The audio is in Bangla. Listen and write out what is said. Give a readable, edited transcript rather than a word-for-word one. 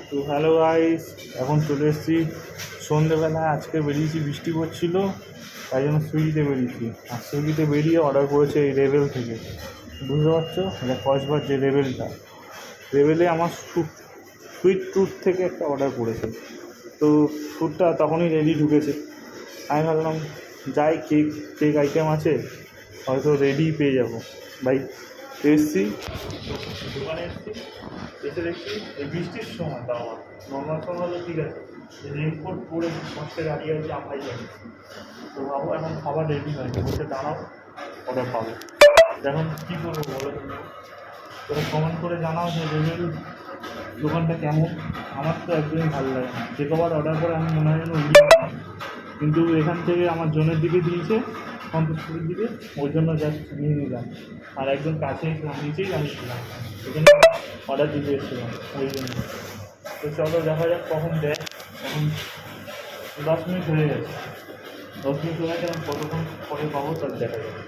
তো হ্যালো গাইস, এখন চলে এসেছি সন্ধ্যেবেলা। আজকে বেরিয়েছি, বৃষ্টি পড়ছিল, তাই জন্য সুইগিতে বেরিয়েছি। আর সুইগিতে বেরিয়ে অর্ডার করেছে এই রেবেল থেকে। বুঝতে পারছো, এটা কসবার যে রেবেলটা, রেবেলে আমার সুইট টুথ থেকে একটা অর্ডার করেছে। তো ফুডটা তখনই রেডি ঢুকেছে। আমি ভাবলাম যাই, কেক কেক আইটেম আছে, হয়তো রেডি পেয়ে যাবো। ভাই এসছি, দোকানে এসছি, এসে দেখছি এই বৃষ্টির সময়, তাও আমার নর্মাল সময় হলো ঠিক আছে, রেনকোট পরে কষ্টে দাঁড়িয়ে আছে, আমরাই জানি। তো ভাবো এখন খাবার রেডি হয়নি, বসে দাঁড়াও, অর্ডার পাবে। এখন কী করবো বলো, তোরা কমেন্ট করে জানাও যে রেবেল দোকানটা কেমন। আমার তো একদমই ভালো লাগে না, যে কবার অর্ডার করে আমি মনে হয় যেন উড়িয়ে, কিন্তু এখান থেকে আমার জোনের দিকে দিয়েছে, সন্তোষপুরের দিকে, ওই জন্য জাস্ট নিয়ে নিলাম। আর একদম কাছেই নিচেই আমি ছিলাম, ওই জন্য অর্ডার দিতে এসেছিলাম ওই জন্য। তো চলো দেখা যাক কখন দেয়। এখন 10 মিনিট হয়ে গেছে, 10 মিনিট হয়ে গেছে, আমি কতক্ষণ পরে পাবো তার দেখা যাবে।